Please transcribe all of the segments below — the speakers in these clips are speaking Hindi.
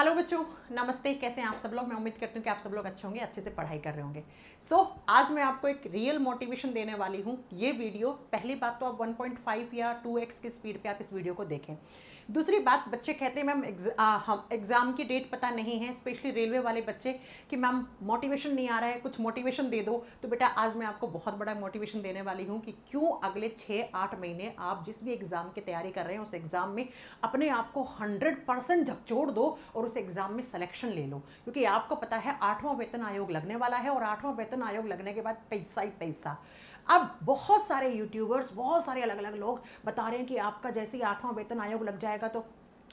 हेलो बच्चों, नमस्ते। कैसे हैं आप सब लोग? मैं उम्मीद करती हूँ कि आप सब लोग अच्छे होंगे, अच्छे से पढ़ाई कर रहे होंगे। आज मैं आपको एक रियल मोटिवेशन देने वाली हूँ। ये वीडियो, पहली बात तो आप 1.5 या 2x की स्पीड पे आप इस वीडियो को देखें। दूसरी बात, बच्चे कहते हैं मैम हम एग्ज़ाम की डेट पता नहीं है, स्पेशली रेलवे वाले बच्चे, कि मैम मोटिवेशन नहीं आ रहा है, कुछ मोटिवेशन दे दो। तो बेटा आज मैं आपको बहुत बड़ा मोटिवेशन देने वाली हूँ कि क्यों अगले 6-8 महीने आप जिस भी एग्ज़ाम की तैयारी कर रहे हैं उस एग्ज़ाम में अपने आप को 100% झकझोर दो और उस एग्ज़ाम में सिलेक्शन ले लो। क्योंकि आपको पता है 8वां वेतन आयोग लगने वाला है और 8वां वेतन आयोग लगने के बाद पैसा ही पैसा। अब बहुत सारे यूट्यूबर्स, बहुत सारे अलग अलग लोग बता रहे हैं कि आपका जैसे ही 8वां वेतन आयोग लग जाएगा तो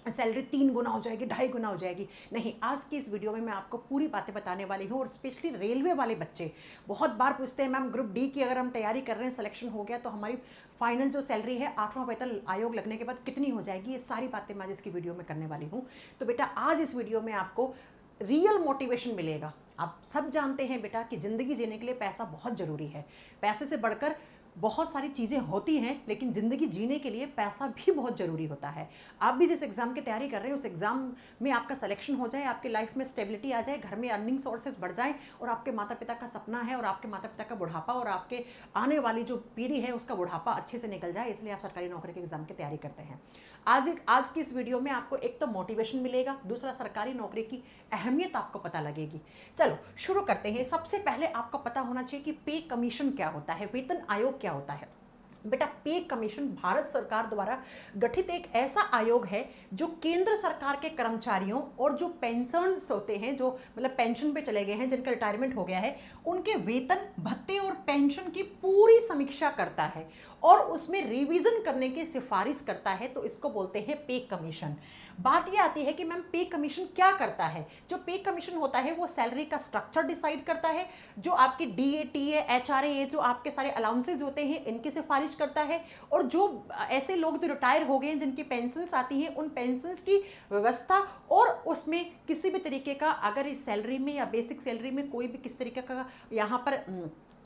सैलरी 3 गुना हो जाएगी, 2.5 गुना हो जाएगी। नहीं, आज की इस वीडियो में मैं आपको पूरी बातें बताने वाली हूँ। और स्पेशली रेलवे वाले बच्चे बहुत बार पूछते हैं, मैम ग्रुप डी की अगर हम तैयारी कर रहे हैं, सिलेक्शन हो गया तो हमारी फाइनल जो सैलरी है 8वां वेतन आयोग लगने के बाद कितनी हो जाएगी। ये सारी बातें मैं आज इसकी वीडियो में करने वाली हूँ। तो बेटा आज इस वीडियो में आपको रियल मोटिवेशन मिलेगा। आप सब जानते हैं बेटा कि ज़िंदगी जीने के लिए पैसा बहुत ज़रूरी है। पैसे से बढ़कर बहुत सारी चीज़ें होती हैं, लेकिन ज़िंदगी जीने के लिए पैसा भी बहुत ज़रूरी होता है। आप भी जिस एग्ज़ाम की तैयारी कर रहे हैं उस एग्ज़ाम में आपका सिलेक्शन हो जाए, आपकी लाइफ में स्टेबिलिटी आ जाए, घर में अर्निंग सोर्सेज बढ़ जाए और आपके माता पिता का सपना है और आपके माता पिता का बुढ़ापा और आपके आने वाली जो पीढ़ी है उसका बुढ़ापा अच्छे से निकल जाए, इसलिए आप सरकारी नौकरी के एग्ज़ाम की तैयारी करते हैं। आज की इस वीडियो में आपको एक तो मोटिवेशन मिलेगा, दूसरा सरकारी नौकरी की अहमियत आपको पता लगेगी। चलो शुरू करते हैं। सबसे पहले आपको पता होना चाहिए कि पे कमीशन क्या होता है, वेतन आयोग क्या होता है। बेटा पे कमीशन भारत सरकार द्वारा गठित एक ऐसा आयोग है जो केंद्र सरकार के कर्मचारियों और जो पेंशनर्स होते हैं, जो मतलब पेंशन पे चले गए हैं, जिनका रिटायरमेंट हो गया है, उनके वेतन भत्ते और पेंशन की पूरी समीक्षा करता है और उसमें रिवीजन करने की सिफारिश करता है। तो इसको बोलते हैं पे कमीशन। बात यह आती है कि मैम पे कमीशन क्या करता है। जो पे कमीशन होता है वो सैलरी का स्ट्रक्चर डिसाइड करता है, जो आपकी डीए, टीए, एचआरए, जो आपके सारे अलाउंसेज होते हैं इनकी सिफारिश करता है। और जो ऐसे लोग जो रिटायर हो गए हैं, जिनकी पेंशन्स आती हैं, उन पेंशन्स की व्यवस्था और उसमें किसी भी तरीके का अगर इस सैलरी में या बेसिक सैलरी में कोई भी किस तरीके का यहाँ पर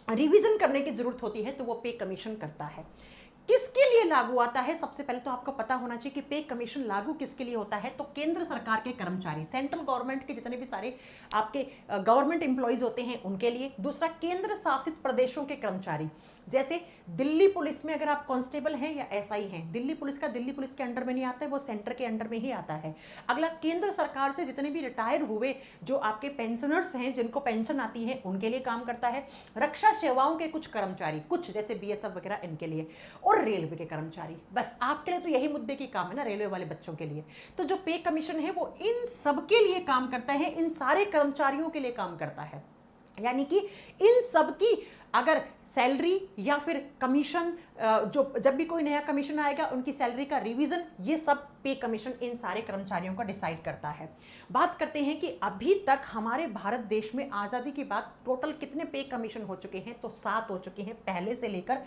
रिवीजन करने की जरूरत होती है तो वो पे कमीशन करता है। किसके लिए लागू आता है? सबसे पहले तो आपको पता होना चाहिए कि पे कमीशन लागू किसके लिए होता है। तो केंद्र सरकार के कर्मचारी, सेंट्रल गवर्नमेंट के जितने भी सारे आपके गवर्नमेंट एम्प्लॉयज होते हैं उनके लिए। दूसरा, केंद्र शासित प्रदेशों के कर्मचारी, जैसे दिल्ली पुलिस में अगर आप कांस्टेबल हैं या एसआई हैं, दिल्ली पुलिस का दिल्ली पुलिस के अंडर में नहीं आता है, वो सेंटर के अंडर में ही आता है। अगला, केंद्र सरकार से जितने भी रिटायर हुए जो आपके पेंशनर्स हैं, जिनको पेंशन आती है, उनके लिए काम करता है। रक्षा सेवाओं के कुछ कर्मचारी, कुछ जैसे बीएसएफ वगैरह, इनके लिए। और रेलवे के कर्मचारी। बस आपके लिए तो यही मुद्दे की काम है ना, रेलवे वाले बच्चों के लिए। तो जो पे कमीशन है वो इन सबके लिए काम करता है, इन सारे कर्मचारियों के लिए काम करता है। यानी कि इन सब की अगर सैलरी या फिर कमीशन, जो जब भी कोई नया कमीशन आएगा उनकी सैलरी का रिवीजन, ये सब पे कमीशन इन सारे कर्मचारियों का डिसाइड करता है। बात करते हैं कि अभी तक हमारे भारत देश में आज़ादी के बाद टोटल कितने पे कमीशन हो चुके हैं। तो 7 हो चुके हैं, पहले से लेकर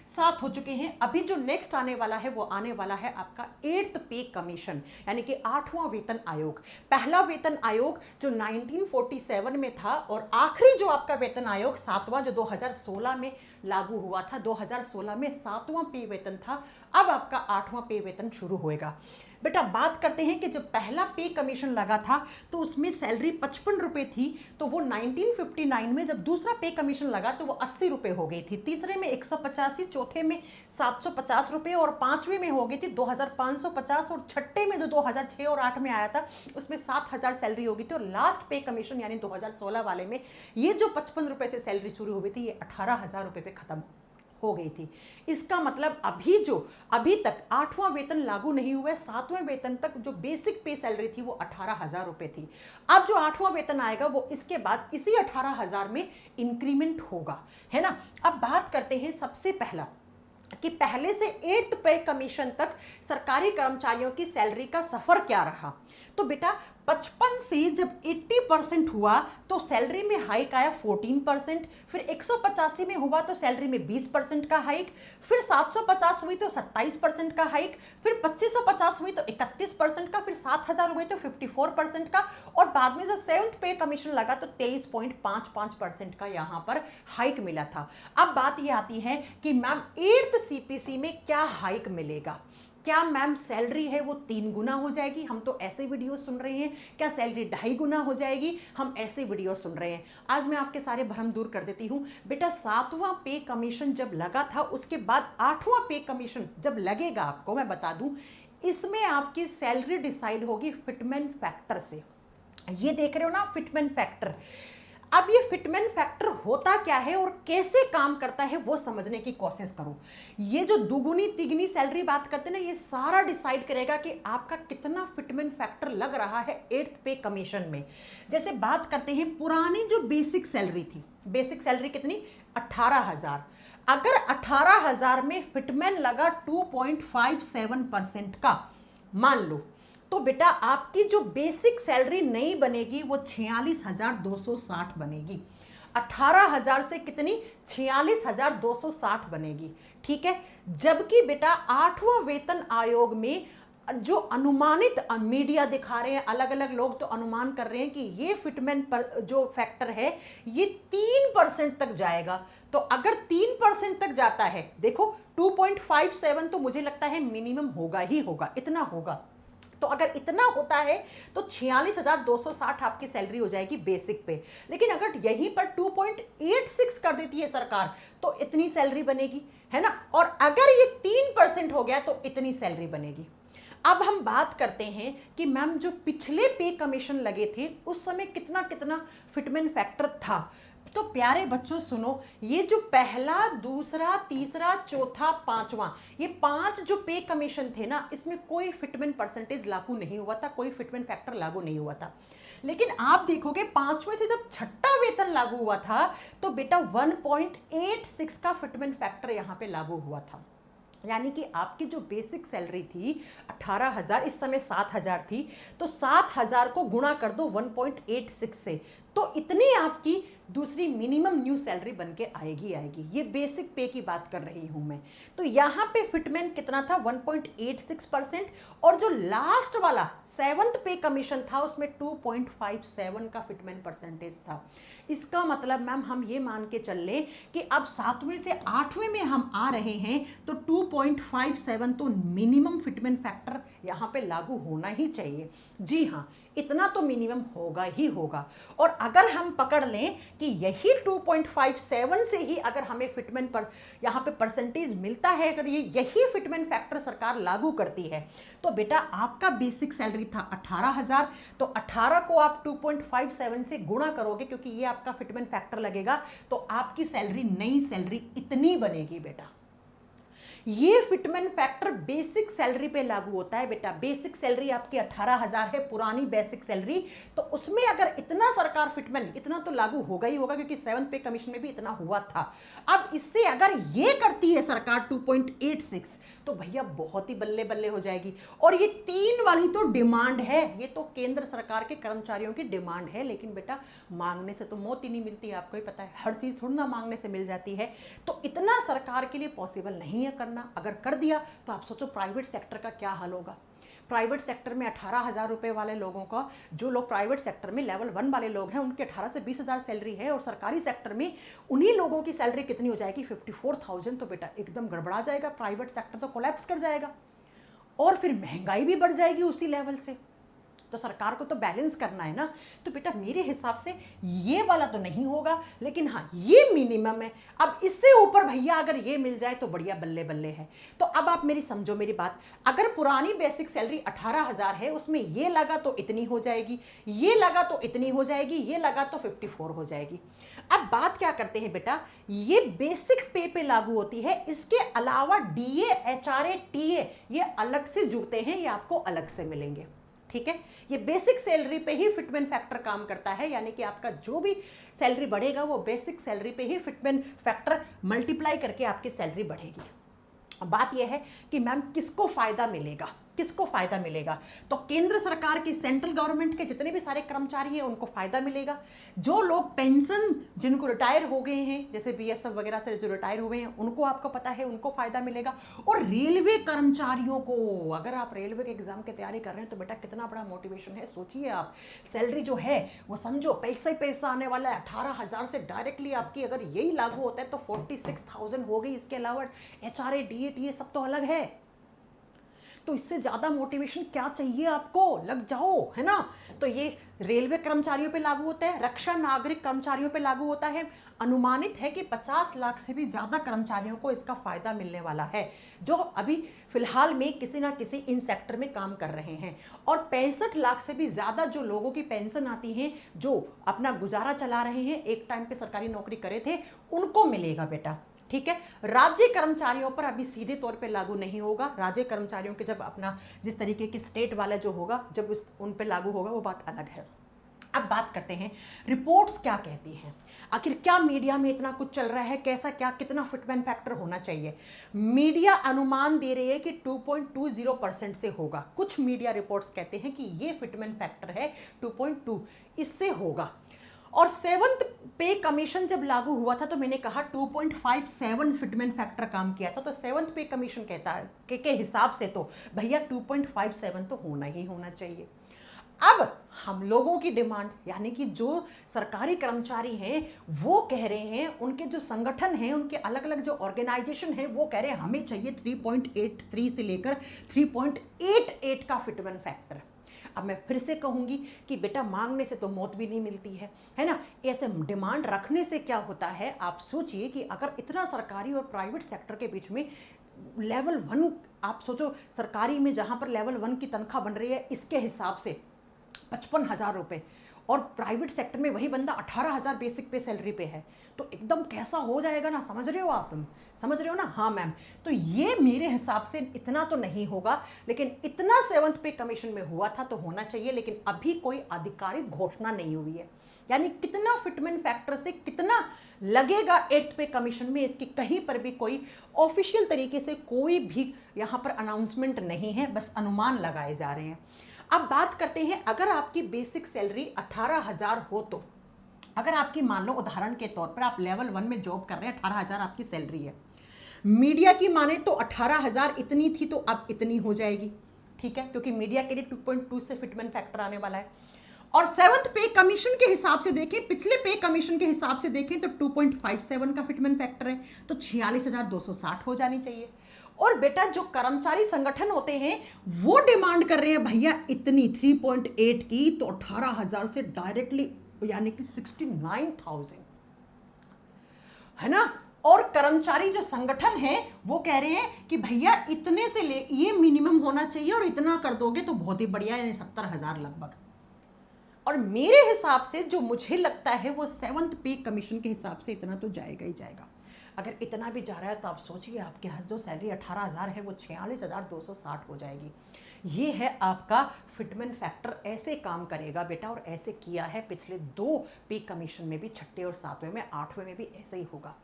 7 हो चुके हैं। अभी जो नेक्स्ट आने वाला है वो आने वाला है आपका 8th पे कमीशन, यानी कि 8वां वेतन आयोग। पहला वेतन आयोग जो 1947 में था और आखिरी जो आपका वेतन आयोग 7वां, जो 2016 में लागू हुआ था। 2016 में 7वां पे वेतन था। अब आपका 8वां पे वेतन शुरू होएगा। बेटा बात करते हैं कि जब पहला पे कमीशन लगा था तो उसमें सैलरी 55 रुपए थी। तो वो 1959 में जब दूसरा पे कमीशन लगा तो वो 80 रुपए हो गई थी। तीसरे में 185, चौथे में 750 रुपए और पांचवे में हो गई थी 2550 और छठे में जो 2006 और 8 में आया था उसमें 7000 सैलरी हो गई थी। और लास्ट पे कमीशन यानी 2016 वाले में ये जो 55 रुपए से सैलरी शुरू हो गई थी, ये 18,000 रुपए पे खत्म हो गई थी। इसका मतलब अभी तक 8वां वेतन लागू नहीं हुआ है, 7वें वेतन तक जो बेसिक पे सैलरी थी वो 18,000 रुपए थी। अब जो 8वां वेतन आएगा वो इसके बाद इसी 18,000 में इंक्रीमेंट होगा, है ना। अब बात करते हैं सबसे पहला कि पहले से 8th पे कमीशन तक सरकारी कर्मचारियों की सैलरी का सफर क्या रहा। तो बेटा 55 से जब 80% हुआ तो सैलरी में हाइक आया 14%, फिर 185 में हुआ तो सैलरी में 20% का हाइक, फिर 750 हुई तो 27% का हाइक, फिर 2550 हुई तो 31% का, फिर 7000 हुई तो 54% का, और बाद में जब 7th पे कमीशन लगा तो 23.55% का यहां पर हाइक मिला था। अब बात यह आती है कि मैम 8th सीपीसी में क्या हाइक मिलेगा। क्या मैम सैलरी है वो 3 गुना हो जाएगी? हम तो ऐसे वीडियो सुन रहे हैं। क्या सैलरी 2.5 गुना हो जाएगी? हम ऐसे वीडियो सुन रहे हैं। आज मैं आपके सारे भ्रम दूर कर देती हूँ। बेटा 7वां पे कमीशन जब लगा था, उसके बाद 8वां पे कमीशन जब लगेगा आपको, मैं बता दूं, इसमें आपकी सैलरी डिसाइड होगी फिटमेंट फैक्टर से। ये देख रहे हो ना, फिटमेंट फैक्टर। अब ये फिटमेंट फैक्टर होता क्या है और कैसे काम करता है वो समझने की कोशिश करो। ये जो दुगुनी तिगुनी सैलरी बात करते हैं ना, ये सारा डिसाइड करेगा कि आपका कितना फिटमेंट फैक्टर लग रहा है 8th पे कमीशन में। जैसे बात करते हैं पुरानी जो बेसिक सैलरी थी, बेसिक सैलरी कितनी? 18,000। अगर 18,000 में फिटमेंट लगा 2.57% का, मान लो, तो बेटा आपकी जो बेसिक सैलरी नहीं बनेगी वो 46,260 बनेगी। 18,000 से कितनी? 46,260 बनेगी। ठीक है। जबकि बेटा 8वां वेतन आयोग में जो अनुमानित मीडिया दिखा रहे हैं, अलग अलग लोग तो अनुमान कर रहे हैं कि ये फिटमेंट पर जो फैक्टर है ये 3% तक जाएगा। तो अगर 3% तक जाता है, देखो 2.57 तो मुझे लगता है मिनिमम होगा ही होगा, इतना होगा। तो अगर इतना होता है तो 46,260 आपकी सैलरी हो जाएगी बेसिक पे। लेकिन अगर यहीं पर 2.86 कर देती है सरकार तो इतनी सैलरी बनेगी, है ना। और अगर ये 3% हो गया तो इतनी सैलरी बनेगी। अब हम बात करते हैं कि मैम जो पिछले पे कमीशन लगे थे उस समय कितना कितना फिटमेंट फैक्टर था। तो प्यारे बच्चों सुनो, ये जो पहला, दूसरा, तीसरा, चौथा, 5वां, ये 5 जो पे कमीशन थे ना, इसमें कोई फिटमेंट परसेंटेज लागू नहीं हुआ था, कोई फिटमेंट फैक्टर लागू नहीं हुआ था। लेकिन आप देखोगे 5वें से जब 6ठा वेतन लागू हुआ था तो बेटा 1.86 का फिटमेंट फैक्टर यहां पे लागू हुआ था। यानी कि आपकी जो बेसिक सैलरी थी 18,000, इस समय 7,000 थी, तो 7,000 को गुणा कर दो 1.86 से, तो इतनी आपकी दूसरी मिनिमम न्यू सैलरी बन के आएगी। ये बेसिक पे की बात कर रही हूं मैं। तो यहां पे फिटमेंट कितना था? 1.86%। और जो लास्ट वाला 7th पे कमीशन था उसमें 2.57 का फिटमेंट परसेंटेज था। इसका मतलब मैम हम ये मान के चल लें कि अब 7वें से 8वें में हम आ रहे हैं तो 2.57 तो मिनिमम फिटमेंट फैक्टर यहां पे लागू होना ही चाहिए। जी हाँ, इतना तो मिनिमम होगा ही होगा। और अगर हम पकड़ लें कि यही 2.57 से ही अगर हमें फिटमेंट पर यहाँ पे परसेंटेज मिलता है, अगर ये यही फिटमेंट फैक्टर सरकार लागू करती है, तो बेटा आपका बेसिक सैलरी था 18,000, तो 18 को आप 2.57 से गुणा करोगे क्योंकि ये आपका फिटमेंट फैक्टर लगेगा, तो आपकी सैलरी, नई सैलरी इतनी बनेगी बेटा। ये फिटमेंट फैक्टर बेसिक सैलरी पे लागू होता है बेटा। बेसिक सैलरी आपकी 18,000 है, पुरानी बेसिक सैलरी, तो उसमें अगर इतना सरकार फिटमेंट, इतना तो लागू होगा ही होगा क्योंकि 7th पे कमीशन में भी इतना हुआ था। अब इससे अगर ये करती है सरकार 2.86 तो भैया बहुत ही बल्ले बल्ले हो जाएगी। और ये 3 वाली तो डिमांड है, ये तो केंद्र सरकार के कर्मचारियों की डिमांड है। लेकिन बेटा मांगने से तो मौत ही नहीं मिलती, आपको ही पता है, हर चीज थोड़ी ना मांगने से मिल जाती है। तो इतना सरकार के लिए पॉसिबल नहीं है करना। अगर कर दिया तो आप सोचो प्राइवेट सेक्टर का क्या हाल होगा। प्राइवेट सेक्टर में 18,000 रुपए वाले लोगों का, जो लोग प्राइवेट सेक्टर में लेवल 1 वाले लोग हैं, उनके 18 से 20,000 सैलरी है, और सरकारी सेक्टर में उन्हीं लोगों की सैलरी कितनी हो जाएगी? 54,000। तो बेटा एकदम गड़बड़ा जाएगा, प्राइवेट सेक्टर तो कोलैप्स कर जाएगा और फिर महंगाई भी बढ़ जाएगी उसी लेवल से। तो सरकार को तो बैलेंस करना है ना। तो बेटा मेरे हिसाब से ये वाला तो नहीं होगा, लेकिन हाँ ये मिनिमम है। अब इससे ऊपर भैया अगर ये मिल जाए तो बढ़िया, बल्ले बल्ले है। तो अब आप मेरी समझो मेरी बात, अगर पुरानी बेसिक सैलरी 18,000 है, उसमें ये लगा तो इतनी हो जाएगी, ये लगा तो इतनी हो जाएगी, ये लगा तो 54 हो जाएगी। अब बात क्या करते हैं बेटा, ये बेसिक पे लागू होती है, इसके अलावा डीए, एचआरए, टीए ये अलग से जुड़ते हैं, ये आपको अलग से मिलेंगे। ठीक है। ये बेसिक सैलरी पे ही फिटमेंट फैक्टर काम करता है, यानी कि आपका जो भी सैलरी बढ़ेगा वो बेसिक सैलरी पे ही फिटमेंट फैक्टर मल्टीप्लाई करके आपकी सैलरी बढ़ेगी। बात यह है कि मैम किसको फायदा मिलेगा, किसको फायदा मिलेगा? तो केंद्र सरकार की, सेंट्रल गवर्नमेंट के जितने भी सारे कर्मचारी हैं उनको फायदा मिलेगा। जो लोग पेंशन, जिनको रिटायर हो गए हैं, जैसे बीएसएफ वगैरह से जो रिटायर हुए हैं, उनको आपको पता है उनको फायदा मिलेगा। और रेलवे कर्मचारियों को, अगर आप रेलवे के एग्जाम की तैयारी कर रहे हैं तो बेटा कितना बड़ा मोटिवेशन है, सोचिए आप। सैलरी जो है वो समझो पैसा ही पैसा आने वाला है। 18,000 से डायरेक्टली आपकी अगर यही लागू होता है तो 46,000 हो गई। इसके अलावा एचआरए, डीए, टीए सब तो अलग है। तो इससे ज़्यादा मोटिवेशन क्या चाहिए आपको, लग जाओ, है ना। तो ये रेलवे कर्मचारियों पे लागू होता है, रक्षा नागरिक कर्मचारियों पे लागू होता है। अनुमानित है कि 50 लाख से भी ज़्यादा कर्मचारियों को इसका फायदा मिलने वाला है, जो अभी फिलहाल में किसी ना किसी इन सेक्टर में काम कर रहे हैं। और 65 लाख से भी ज़्यादा जो लोगों की पेंशन आती है, जो अपना गुजारा चला रहे हैं, एक टाइम पे सरकारी नौकरी करे थे, उनको मिलेगा बेटा, ठीक है। राज्य कर्मचारियों पर अभी सीधे तौर पे लागू नहीं होगा। राज्य कर्मचारियों के जब अपना जिस तरीके की स्टेट वाला जो होगा, जब उन पे लागू होगा, वो बात अलग है। अब बात करते हैं रिपोर्ट्स क्या कहती हैं, आखिर क्या मीडिया में इतना कुछ चल रहा है, कैसा क्या कितना फिटमेंट फैक्टर होना चाहिए। मीडिया अनुमान दे रही है कि 2.20% से होगा। कुछ मीडिया रिपोर्ट्स कहते हैं कि ये फिटमेंट फैक्टर है 2.2, इससे होगा। और 7th पे कमीशन जब लागू हुआ था तो मैंने कहा 2.57 फिटमेंट फैक्टर काम किया था। तो 7th पे कमीशन कहता है के हिसाब से तो भैया 2.57 तो होना ही होना चाहिए। अब हम लोगों की डिमांड, यानी कि जो सरकारी कर्मचारी हैं वो कह रहे हैं, उनके जो संगठन हैं, उनके अलग अलग जो ऑर्गेनाइजेशन है, वो कह रहे हैं हमें चाहिए 3.83 से लेकर 3.88 का फिटमेंट फैक्टर। अब मैं फिर से कहूंगी कि बेटा मांगने से तो मौत भी नहीं मिलती है ना। ऐसे डिमांड रखने से क्या होता है, आप सोचिए कि अगर इतना सरकारी और प्राइवेट सेक्टर के बीच में लेवल 1, आप सोचो सरकारी में जहां पर लेवल 1 की तनख्वाह बन रही है इसके हिसाब से 55,000 रुपये, और प्राइवेट सेक्टर में वही बंदा 18,000 बेसिक पे सैलरी पे है, तो एकदम कैसा हो जाएगा ना। समझ रहे हो आप, तुम समझ रहे हो ना। हाँ मैम, तो ये मेरे हिसाब से इतना तो नहीं होगा, लेकिन इतना 7th पे कमीशन में हुआ था तो होना चाहिए। लेकिन अभी कोई आधिकारिक घोषणा नहीं हुई है, यानी कितना फिटमेंट फैक्टर से कितना लगेगा 8th पे कमीशन में, इसकी कहीं पर भी कोई ऑफिशियल तरीके से कोई भी यहाँ पर अनाउंसमेंट नहीं है, बस अनुमान लगाए जा रहे हैं। अब बात करते हैं, अगर आपकी बेसिक सैलरी 18,000 हो, तो अगर आपकी मान लो उदाहरण के तौर पर आप लेवल 1 में जॉब कर रहे हैं, 18,000 आपकी सैलरी है, मीडिया की माने तो 18,000 इतनी थी तो अब इतनी हो जाएगी, ठीक है, क्योंकि मीडिया के लिए 2.2 से फिटमेंट फैक्टर आने वाला है। और 7th पे कमीशन के हिसाब से देखें, पिछले पे कमीशन के हिसाब से देखें तो 2.57 का फिटमेंट फैक्टर है, तो 46,260 हो जानी चाहिए। और बेटा जो कर्मचारी संगठन होते हैं वो डिमांड कर रहे हैं भैया इतनी 3.8 की, तो 18,000 से डायरेक्टली यानी कि 69,000, है ना। और कर्मचारी जो संगठन है वो कह रहे हैं कि भैया इतने से ले, ये मिनिमम होना चाहिए, और इतना कर दोगे तो बहुत ही बढ़िया, यानी 70,000 लगभग। और मेरे हिसाब से जो मुझे लगता है वो 7th पे कमीशन के हिसाब से इतना तो जाएगा ही जाएगा। अगर इतना भी जा रहा है तो आप सोचिए आपके यहाँ जो सैलरी 18,000 है वो 46,260 हो जाएगी। ये है आपका फिटमेंट फैक्टर, ऐसे काम करेगा बेटा, और ऐसे किया है पिछले 2 पे कमीशन में भी, 6ठे और 7वें में, 8वें में भी ऐसे ही होगा।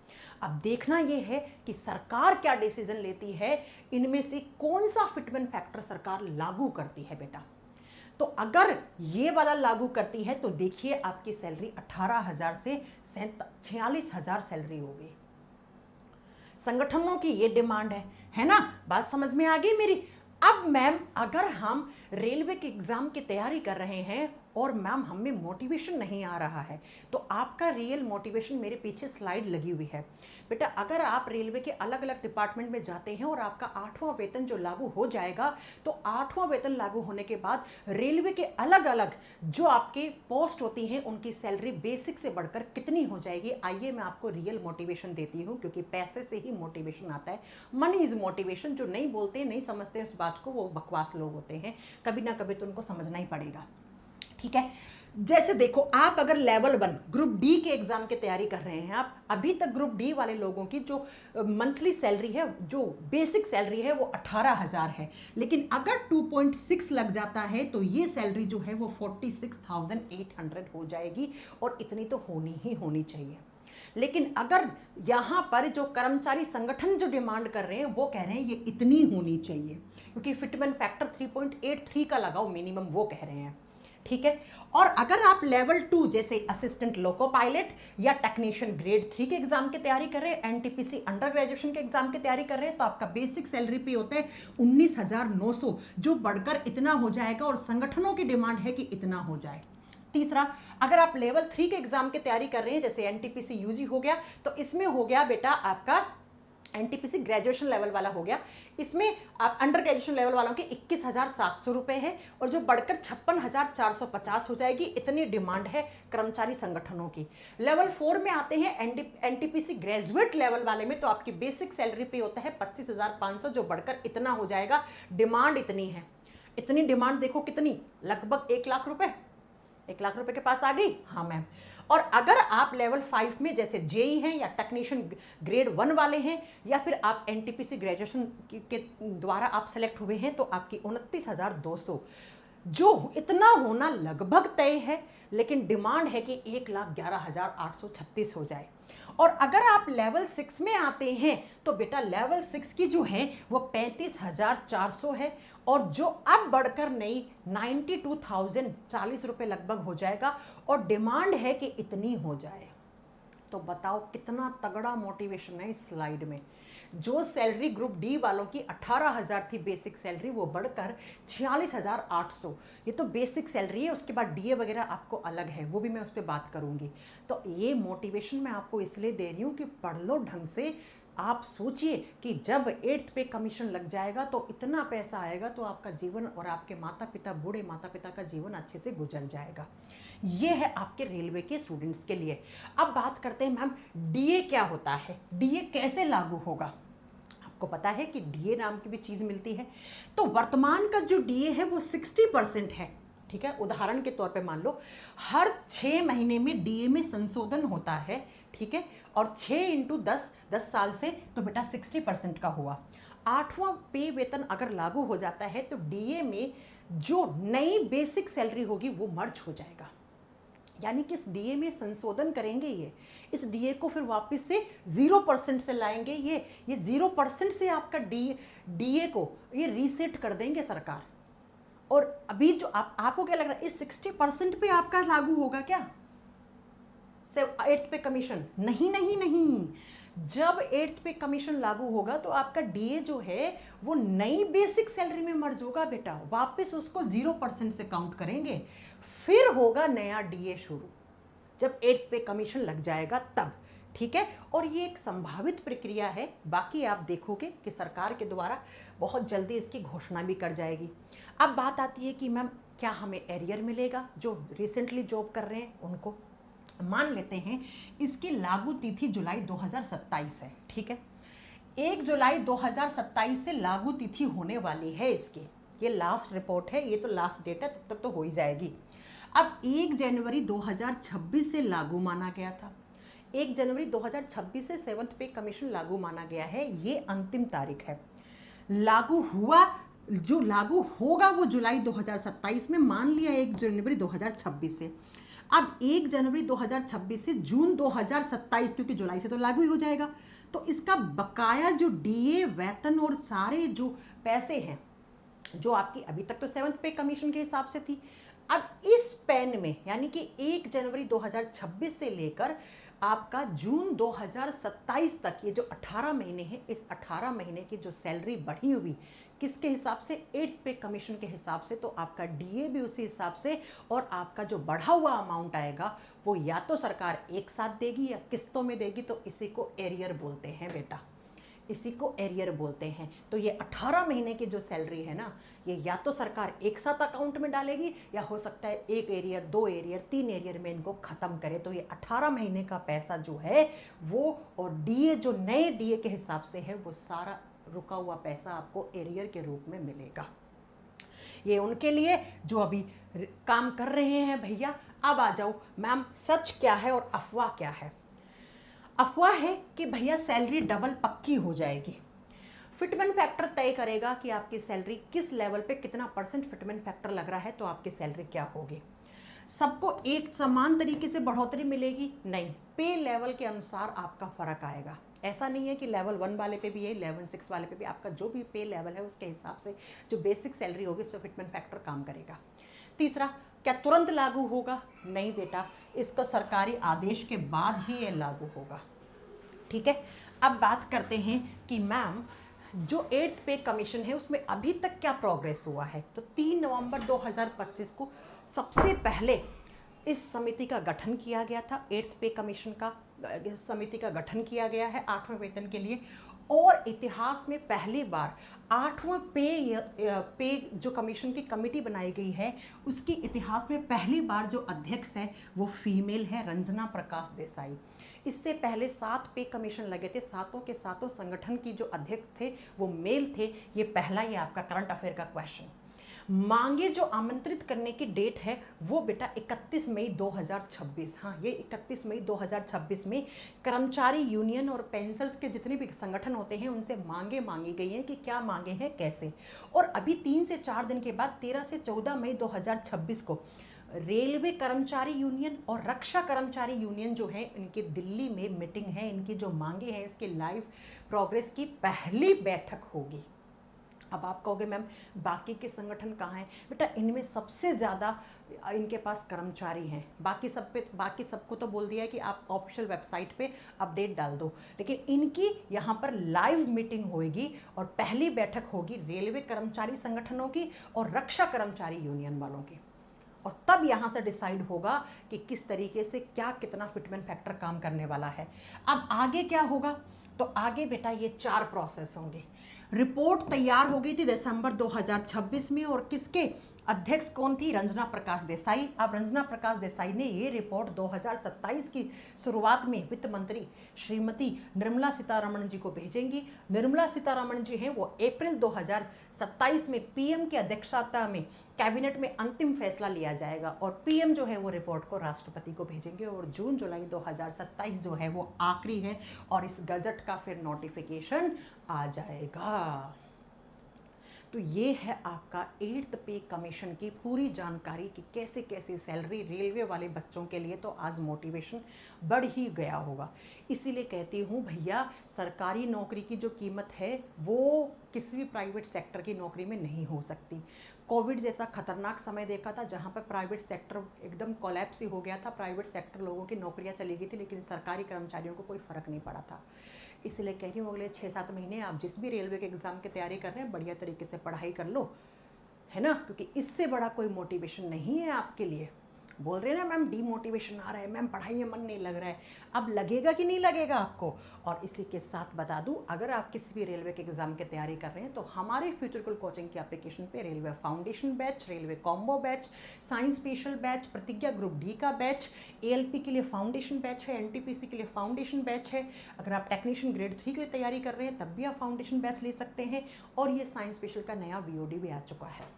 अब देखना ये है कि सरकार क्या डिसीजन लेती है, इनमें से कौन सा फिटमेंट फैक्टर सरकार लागू करती है बेटा। तो अगर ये वाला लागू करती है तो देखिए आपकी सैलरी 18,000 से 46,000 सैलरी होगी। संगठनों की ये डिमांड है ना। बात समझ में आ गई मेरी। अब मैम अगर हम रेलवे के एग्जाम की तैयारी कर रहे हैं और मैम हमें मोटिवेशन नहीं आ रहा है, तो आपका रियल मोटिवेशन मेरे पीछे स्लाइड लगी हुई है बेटा। अगर आप रेलवे के अलग अलग डिपार्टमेंट में जाते हैं और आपका 8वां वेतन जो लागू हो जाएगा, तो 8वां वेतन लागू होने के बाद रेलवे के अलग अलग जो आपके पोस्ट होती हैं उनकी सैलरी बेसिक से बढ़कर कितनी हो जाएगी। आइए मैं आपको रियल मोटिवेशन देती हूँ, क्योंकि पैसे से ही मोटिवेशन आता है। Money is motivation. जो नहीं बोलते नहीं समझते उस बात को, वो बकवास लोग होते हैं, कभी ना कभी तो उनको समझना ही पड़ेगा, ठीक है। जैसे देखो, आप अगर लेवल 1 ग्रुप डी के एग्जाम की तैयारी कर रहे हैं, आप अभी तक ग्रुप डी वाले लोगों की जो मंथली सैलरी है, जो बेसिक सैलरी है वो 18,000 है, लेकिन अगर 2.6 लग जाता है तो ये सैलरी जो है वो 46,800 हो जाएगी, और इतनी तो होनी ही होनी चाहिए। लेकिन अगर यहां पर जो कर्मचारी संगठन जो डिमांड कर रहे हैं वो कह रहे हैं ये इतनी होनी चाहिए, क्योंकि फिटमेंट फैक्टर 3.83 का लगाओ मिनिमम, वो कह रहे हैं, ठीक है। और अगर आप लेवल 2 जैसे असिस्टेंट लोको पायलट या टेक्नीशियन ग्रेड 3 के एग्जाम की तैयारी कर रहे हैं, एनटीपीसी अंडर ग्रेजुएशन के एग्जाम की तैयारी कर रहे हैं, तो आपका बेसिक सैलरी पे होता है 19,900, जो बढ़कर इतना हो जाएगा, और संगठनों की डिमांड है कि इतना हो जाए। तीसरा, अगर आप लेवल 3 के एग्जाम की तैयारी कर रहे हैं, जैसे एनटीपीसी यूजी हो गया, तो इसमें हो गया बेटा आपका एनटीपीसी ग्रेजुएशन लेवल वाला हो गया, इसमें आप अंडर ग्रेजुएशन लेवल वालों के 21,700 रुपए है और जो बढ़कर 56,450 हो जाएगी। इतनी डिमांड है कर्मचारी संगठनों की। लेवल 4 में आते हैं एनटीपीसी ग्रेजुएट लेवल वाले में, तो आपकी बेसिक सैलरी पे होता है 25,500, जो बढ़कर इतना हो जाएगा। डिमांड इतनी है, इतनी डिमांड देखो कितनी, लगभग 1 लाख रुपए, 1 लाख रुपए के पास आ गई। हाँ मैम। और अगर आप लेवल 5 में जैसे जेई हैं या टेक्नीशियन ग्रेड 1 वाले हैं या फिर आप एनटीपीसी ग्रेजुएशन के द्वारा आप सेलेक्ट हुए हैं, तो आपकी 29,200, जो इतना होना लगभग तय है, लेकिन डिमांड है कि 1,11,836 हो जाए। और अगर आप लेवल 6 में आते हैं तो बेटा लेवल 6 की जो है वो 35,400 है और जो अब बढ़कर नई 92,000 40 रुपये लगभग हो जाएगा और डिमांड है कि इतनी हो जाए। तो बताओ कितना तगड़ा मोटिवेशन है इस स्लाइड में। जो सैलरी ग्रुप डी वालों की 18,000 थी बेसिक सैलरी, वो बढ़कर 46,800, ये तो बेसिक सैलरी है, उसके बाद डीए वगैरह आपको अलग है, वो भी मैं उस पर बात करूंगी। तो ये मोटिवेशन मैं आपको इसलिए दे रही हूँ कि पढ़ लो ढंग से। आप सोचिए कि जब 8th पे कमीशन लग जाएगा तो इतना पैसा आएगा तो आपका जीवन और आपके माता पिता, बूढ़े माता पिता का जीवन अच्छे से गुजर जाएगा। ये है आपके रेलवे के स्टूडेंट्स के लिए। अब बात करते हैं मैम डीए क्या होता है, डीए कैसे लागू होगा। आपको पता है कि डीए नाम की भी चीज़ मिलती है। तो वर्तमान का जो डीए है वो 60% है, ठीक है। उदाहरण के तौर पे मान लो हर 6 महीने में डीए में संशोधन होता है, ठीक है। और 6 × 10 साल से तो बेटा 60% का हुआ। 8वां पे वेतन अगर लागू हो जाता है तो डीए में जो नई बेसिक सैलरी होगी वो मर्ज हो जाएगा, यानी कि इस डीए में संशोधन करेंगे। ये इस डीए को फिर वापस से 0% से लाएंगे। ये 0% से आपका डीए को ये रीसेट कर देंगे सरकार। और अभी जो आपको क्या लग रहा है, इस 60% पे आपका लागू होगा क्या 8th पे कमीशन? नहीं नहीं नहीं। जब 8th पे कमीशन लागू होगा तो आपका डीए जो है वो नई बेसिक सैलरी में मर्ज होगा बेटा, वापस उसको 0% से काउंट करेंगे, फिर होगा नया डीए शुरू जब 8th पे कमीशन लग जाएगा तब, ठीक है। और ये एक संभावित प्रक्रिया है, बाकी आप देखोगे कि सरकार के द्वारा बहुत जल्दी इसकी घोषणा भी कर जाएगी। अब बात आती है कि मैम क्या हमें एरियर मिलेगा, जो रिसेंटली जॉब कर रहे हैं उनको। मान लेते हैं इसकी लागू तिथि जुलाई 2027 है, ठीक है। 1 जुलाई 2027 से लागू तिथि होने वाली है इसकी। ये लास्ट रिपोर्ट है, ये तो लास्ट डेट है, तब तक तो हो ही जाएगी। अब 1 जनवरी 2026 से लागू माना गया था। 1 जनवरी 2026 से 7th पे कमीशन लागू माना गया है, ये अंतिम तारीख है। लागू हुआ, जो लागू होगा वो जुलाई 2027 में, मान लिया 1 जनवरी 2026 से। अब 1 जनवरी 2026 से जून 2027, क्योंकि जुलाई से तो लागू ही हो जाएगा, तो इसका बकाया जो डीए, वेतन और सारे जो पैसे हैं जो आपकी अभी तक तो 7th पे कमीशन के हिसाब से थी, अब इस पैन में यानी कि 1 जनवरी 2026 से लेकर आपका जून 2027 तक ये जो 18 महीने हैं, इस 18 महीने की जो सैलरी बढ़ी हुई किसके हिसाब से, 8th पे कमीशन के हिसाब से, तो आपका डीए भी उसी हिसाब से और आपका जो बढ़ा हुआ अमाउंट आएगा वो या तो सरकार एक साथ देगी या किस्तों में देगी। तो इसी को एरियर बोलते हैं बेटा, इसी को एरियर बोलते हैं। तो ये 18 महीने की जो सैलरी है ना, ये या तो सरकार एक साथ अकाउंट में डालेगी या हो सकता है 1 एरियर, 2 एरियर, 3 एरियर में इनको ख़त्म करे। तो ये 18 महीने का पैसा जो है वो, और डीए जो नए डीए के हिसाब से है, वो सारा रुका हुआ पैसा आपको एरियर के रूप में मिलेगा। ये उनके लिए जो अभी काम कर रहे हैं भैया। अब आ जाओ मैम सच क्या है और अफवाह क्या है। अफवाह है कि भैया सैलरी डबल पक्की हो जाएगी। फिटमेंट फैक्टर तय करेगा कि आपकी सैलरी किस लेवल पे कितना % फिटमेंट फैक्टर लग रहा है तो आपकी सैलरी क्या होगी। सबको एक समान तरीके से बढ़ोतरी मिलेगी? नहीं, पे लेवल के अनुसार आपका फर्क आएगा। ऐसा नहीं है कि लेवल 1 वाले पे भी है, लेवल 6 वाले पे भी, आपका जो भी पे लेवल है उसके हिसाब से जो बेसिक सैलरी होगी उस पर फिटमेंट फैक्टर काम करेगा। तीसरा, क्या तुरंत लागू होगा? नहीं बेटा, इसका सरकारी आदेश के बाद ही ये लागू होगा, ठीक है। अब बात करते हैं कि मैम जो 8th पे कमीशन है उसमें अभी तक क्या प्रोग्रेस हुआ है। तो 3 नवंबर 2025 को सबसे पहले इस समिति का गठन किया गया था। 8th पे कमीशन का समिति का गठन किया गया है 8वें वेतन के लिए, और इतिहास में पहली बार 8वां पे जो कमीशन की कमेटी बनाई गई है, उसकी इतिहास में पहली बार जो अध्यक्ष है वो फीमेल है, रंजना प्रकाश देसाई। इससे पहले 7 पे कमीशन लगे थे, सातों के सातों संगठन की जो अध्यक्ष थे वो मेल थे। ये पहला ही आपका करंट अफेयर का क्वेश्चन। मांगे जो आमंत्रित करने की डेट है वो बेटा 31 मई 2026। हाँ, ये 31 मई 2026 में कर्मचारी यूनियन और पेंशनर्स के जितने भी संगठन होते हैं उनसे मांगे मांगी गई हैं कि क्या मांगे हैं, कैसे। और अभी 3 से 4 दिन के बाद 13 से 14 मई 2026 को रेलवे कर्मचारी यूनियन और रक्षा कर्मचारी यूनियन जो है इनकी दिल्ली में मीटिंग है। इनकी जो मांगे हैं इसके लाइव प्रोग्रेस की पहली बैठक होगी। अब आप कहोगे मैम बाकी के संगठन कहाँ हैं? बेटा इनमें सबसे ज़्यादा इनके पास कर्मचारी हैं। बाकी सबको तो बोल दिया है कि आप ऑफिशियल वेबसाइट पे अपडेट डाल दो, लेकिन इनकी यहाँ पर लाइव मीटिंग होगी और पहली बैठक होगी रेलवे कर्मचारी संगठनों की और रक्षा कर्मचारी यूनियन वालों की। और तब यहाँ से डिसाइड होगा कि किस तरीके से क्या कितना फिटमेंट फैक्टर काम करने वाला है। अब आगे क्या होगा? तो आगे बेटा ये 4 प्रोसेस होंगे। रिपोर्ट तैयार हो गई थी दिसंबर 2026 में, और किसके अध्यक्ष कौन थी? रंजना प्रकाश देसाई। अब रंजना प्रकाश देसाई ने ये रिपोर्ट 2027 की शुरुआत में वित्त मंत्री श्रीमती निर्मला सीतारमण जी को भेजेंगी। निर्मला सीतारमण जी हैं वो अप्रैल 2027 में पीएम की अध्यक्षता में कैबिनेट में अंतिम फैसला लिया जाएगा और पीएम जो है वो रिपोर्ट को राष्ट्रपति को भेजेंगे और जून जुलाई 2027 जो है वो आखिरी है और इस गजट का फिर नोटिफिकेशन आ जाएगा। तो ये है आपका 8th पे कमीशन की पूरी जानकारी कि कैसे कैसे सैलरी रेलवे वाले बच्चों के लिए। तो आज मोटिवेशन बढ़ ही गया होगा। इसीलिए कहती हूँ भैया, सरकारी नौकरी की जो कीमत है वो किसी भी प्राइवेट सेक्टर की नौकरी में नहीं हो सकती। कोविड जैसा खतरनाक समय देखा था जहाँ पर प्राइवेट सेक्टर एकदम कोलैप्स ही हो गया था। प्राइवेट सेक्टर लोगों की नौकरियाँ चली गई थी, लेकिन सरकारी कर्मचारियों को कोई फ़र्क नहीं पड़ा था। इसलिए कह रही हूँ अगले 6-7 महीने आप जिस भी रेलवे के एग्ज़ाम की तैयारी कर रहे हैं बढ़िया तरीके से पढ़ाई कर लो, है ना, क्योंकि इससे बड़ा कोई मोटिवेशन नहीं है आपके लिए। बोल रहे हैं ना मैम डीमोटिवेशन आ रहा है, मैम पढ़ाई में मन नहीं लग रहा है। अब लगेगा कि नहीं लगेगा आपको? और इसी के साथ बता दूं, अगर आप किसी भी रेलवे के एग्जाम की तैयारी कर रहे हैं तो हमारे फ्यूचरकुल कोचिंग की एप्लीकेशन पे railway foundation batch, railway combo batch, science special batch, प्रतिज्ञा ग्रुप डी का बैच, एएलपी के लिए फाउंडेशन बैच है, एनटीपीसी के लिए फाउंडेशन बैच है। अगर आप टेक्नीशियन ग्रेड 3 के लिए तैयारी कर रहे हैं तब भी आप फाउंडेशन बैच ले सकते हैं। और ये साइंस स्पेशल का नया वीओडी भी आ चुका है।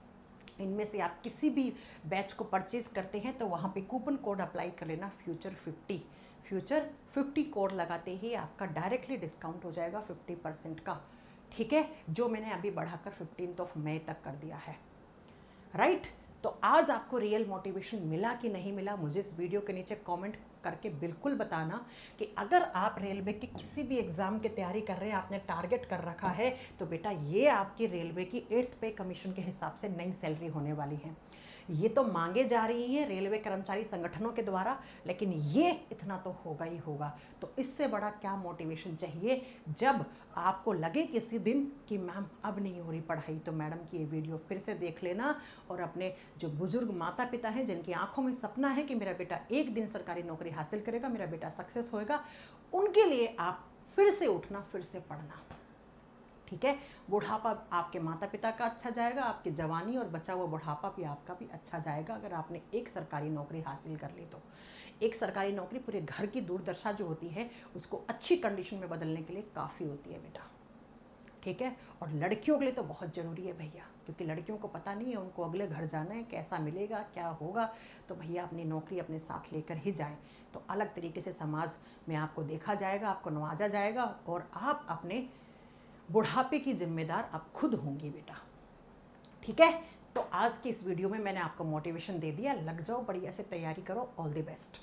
इनमें से आप किसी भी बैच को परचेज करते हैं तो वहाँ पे कूपन कोड अप्लाई कर लेना फ्यूचर 50 कोड लगाते ही आपका डायरेक्टली डिस्काउंट हो जाएगा 50% का। ठीक है, जो मैंने अभी बढ़ाकर 15 मई तक कर दिया है। राइट, तो आज आपको रियल मोटिवेशन मिला कि नहीं मिला, मुझे इस वीडियो के नीचे कमेंट करके बिल्कुल बताना कि अगर आप रेलवे की किसी भी एग्ज़ाम की तैयारी कर रहे हैं, आपने टारगेट कर रखा है, तो बेटा ये आपकी रेलवे की 8th पे कमीशन के हिसाब से नई सैलरी होने वाली है। ये तो मांगे जा रही हैं रेलवे कर्मचारी संगठनों के द्वारा, लेकिन ये इतना तो होगा ही होगा। तो इससे बड़ा क्या मोटिवेशन चाहिए? जब आपको लगे किसी दिन कि मैम अब नहीं हो रही पढ़ाई, तो मैडम की ये वीडियो फिर से देख लेना और अपने जो बुजुर्ग माता पिता हैं जिनकी आंखों में सपना है कि मेरा बेटा एक दिन सरकारी नौकरी हासिल करेगा, मेरा बेटा सक्सेस होएगा, उनके लिए आप फिर से उठना, फिर से पढ़ना। ठीक है, बुढ़ापा आपके माता पिता का अच्छा जाएगा, आपकी जवानी और बचा हुआ बुढ़ापा भी आपका भी अच्छा जाएगा अगर आपने एक सरकारी नौकरी हासिल कर ली तो। एक सरकारी नौकरी पूरे घर की दुर्दशा जो होती है उसको अच्छी कंडीशन में बदलने के लिए काफ़ी होती है बेटा। ठीक है, और लड़कियों के लिए तो बहुत ज़रूरी है भैया, क्योंकि लड़कियों को पता नहीं है उनको अगले घर जाना है, कैसा मिलेगा, क्या होगा। तो भैया अपनी नौकरी अपने साथ लेकर ही जाएं, तो अलग तरीके से समाज में आपको देखा जाएगा, आपको नवाजा जाएगा और आप अपने बुढ़ापे की जिम्मेदार आप खुद होंगी बेटा। ठीक है, तो आज की इस वीडियो में मैंने आपको मोटिवेशन दे दिया। लग जाओ, बढ़िया से तैयारी करो। All the best.